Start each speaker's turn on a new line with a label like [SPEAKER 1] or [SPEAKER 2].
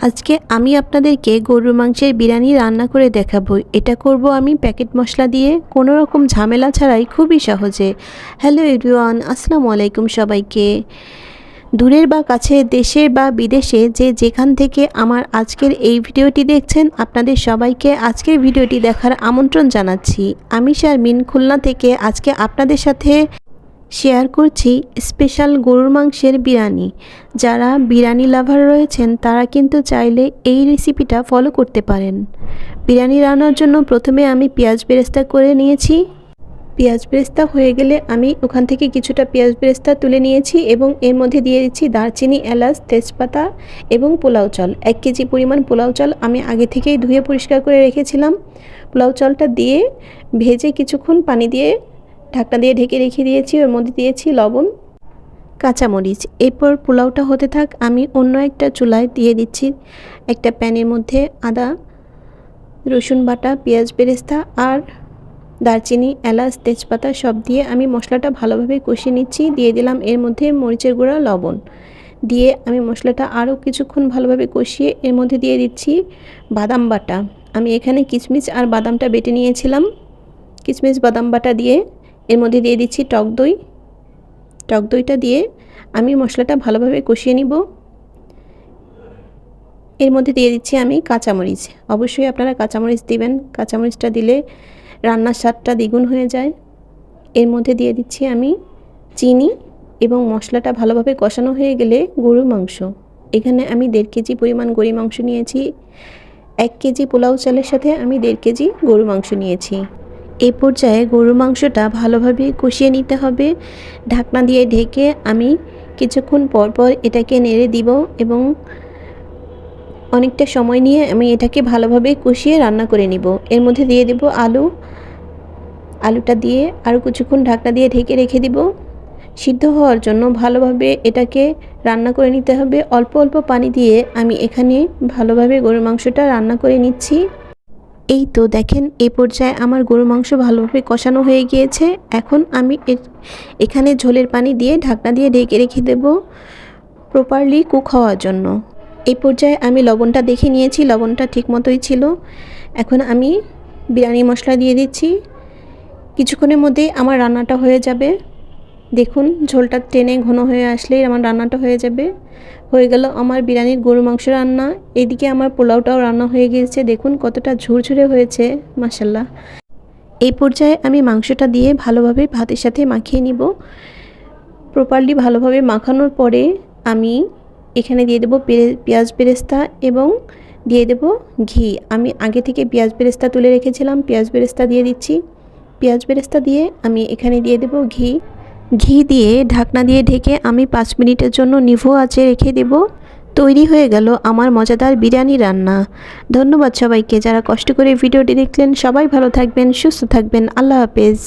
[SPEAKER 1] আজকে আমি আপনাদেরকে গরুর মাংসের বিরিয়ানি রান্না করে দেখাবো। এটা করব আমি প্যাকেট মশলা দিয়ে, কোনো রকম ঝামেলা ছাড়াই, খুবই সহজে। হ্যালো এভরিওয়ান, আসসালামু আলাইকুম সবাইকে। দূরের বা কাছে, দেশের বা বিদেশে যে যেখান থেকে আমার আজকের এই ভিডিওটি দেখছেন, আপনাদের সবাইকে আজকের ভিডিওটি দেখার আমন্ত্রণ জানাচ্ছি। আমি শারমিন, খুলনা থেকে আজকে আপনাদের সাথে শেয়ার করছি স্পেশাল গরুর মাংসের বিরিয়ানি। যারা বিরিয়ানি লাভার রয়েছেন তারা কিন্তু চাইলে এই রেসিপিটা ফলো করতে পারেন। বিরিয়ানি রান্নার জন্য প্রথমে আমি পেঁয়াজ বেরেস্তা করে নিয়েছি। পেঁয়াজ বেরেস্তা হয়ে গেলে আমি ওখান থেকে কিছুটা পেঁয়াজ বেরেস্তা তুলে নিয়েছি এবং এর মধ্যে দিয়ে দিচ্ছি দারচিনি, এলাচ, তেজপাতা এবং পোলাও চাল। 1 কেজি পরিমাণ পোলাও চাল আমি আগে থেকেই ধুয়ে পরিষ্কার করে রেখেছিলাম। পোলাও চালটা দিয়ে ভেজে কিছুক্ষণ পানি দিয়ে ঢাকনা দিয়ে ঢেকে রেখে দিয়েছি। ওর মধ্যে দিয়েছি লবণ, কাঁচামরিচ। এরপর পোলাওটা হতে থাক, আমি অন্য একটা চুলায় দিয়ে দিচ্ছি একটা প্যানের মধ্যে আদা, রসুন বাটা, পেঁয়াজ বেরেস্তা আর দারচিনি, এলাচ, তেজপাতা সব দিয়ে আমি মশলাটা ভালোভাবে কষিয়ে নিচ্ছি। দিয়ে দিলাম এর মধ্যে মরিচের গুঁড়া, লবণ দিয়ে আমি মশলাটা আরও কিছুক্ষণ ভালোভাবে কষিয়ে এর মধ্যে দিয়ে দিচ্ছি বাদাম বাটা। আমি এখানে কিশমিশ আর বাদামটা বেটে নিয়েছিলাম। কিশমিশ বাদাম বাটা দিয়ে এর মধ্যে দিয়ে দিচ্ছি টক দই। টক দইটা দিয়ে আমি মশলাটা ভালোভাবে কষিয়ে নিব। এর মধ্যে দিয়ে দিচ্ছি আমি কাঁচামরিচ। অবশ্যই আপনারা কাঁচামরিচ দিবেন, কাঁচামরিচটা দিলে রান্নার স্বাদটা দ্বিগুণ হয়ে যায়। এর মধ্যে দিয়ে দিচ্ছি আমি চিনি এবং মশলাটা ভালোভাবে কষানো হয়ে গেলে গরুর মাংস। এখানে আমি 1.5 কেজি পরিমাণ গরুর মাংস নিয়েছি। 1 কেজি পোলাও চালের সাথে আমি 1.5 কেজি গরুর মাংস নিয়েছি। এই পর্যায়ে গরুর মাংসটা ভালোভাবে কষিয়ে নিতে হবে। ঢাকনা দিয়ে ঢেকে আমি কিছুক্ষণ পর পর এটাকে নেড়ে দিব এবং অনেকটা সময় নিয়ে আমি এটাকে ভালোভাবে কষিয়ে রান্না করে নিব। এর মধ্যে দিয়ে দেব আলুটা দিয়ে আরও কিছুক্ষণ ঢাকনা দিয়ে ঢেকে রেখে দিব সিদ্ধ হওয়ার জন্য। ভালোভাবে এটাকে রান্না করে নিতে হবে। অল্প অল্প পানি দিয়ে আমি এখানে ভালোভাবে গরুর মাংসটা রান্না করে নিচ্ছি। এই তো দেখেন, এই পর্যায়ে আমার গরুর মাংস ভালোভাবে কষানো হয়ে গিয়েছে। এখন আমি এখানে ঝোলের পানি দিয়ে ঢাকনা দিয়ে ঢেকে রেখে দেব প্রপারলি কুক হওয়ার জন্য। এই পর্যায়ে আমি লবণটা দেখে নিয়েছি, লবণটা ঠিক মতোই ছিল। এখন আমি বিরিয়ানি মশলা দিয়ে দিচ্ছি। কিছুক্ষণের মধ্যেই আমার রান্নাটা হয়ে যাবে। দেখুন, ঝোলটা টেনে ঘন হয়ে আসলেই আমার রান্নাটা হয়ে যাবে। হয়ে গেল আমার বিরিয়ানির গরু মাংস রান্না। এদিকে আমার পোলাওটাও রান্না হয়ে গিয়েছে। দেখুন কতটা ঝুরঝুরে হয়েছে, মাশাআল্লাহ। এই পর্যায়ে আমি মাংসটা দিয়ে ভালোভাবে ভাতের সাথে মাখিয়ে নিব। প্রপারলি ভালোভাবে মাখানোর পরে আমি এখানে দিয়ে দেব পেঁয়াজ বেরেস্তা এবং দিয়ে দেব ঘি। আমি আগে থেকে পেঁয়াজ বেরেস্তা তুলে রেখেছিলাম, পেঁয়াজ বেরেস্তা দিয়ে দিচ্ছি। পেঁয়াজ বেরেস্তা দিয়ে আমি এখানে দিয়ে দেব ঘি দিয়ে ঢাকনা দিয়ে ঢেকে আমি 5 মিনিটের জন্য নিভু আঁচে রেখে দেব। তৈরি হয়ে গেল আমার মজাদার বিরিয়ানি রান্না। ধন্যবাদ সবাইকে যারা কষ্ট করে ভিডিওটি দেখলেন। সবাই ভালো থাকবেন, সুস্থ থাকবেন। আল্লাহ হাফেজ।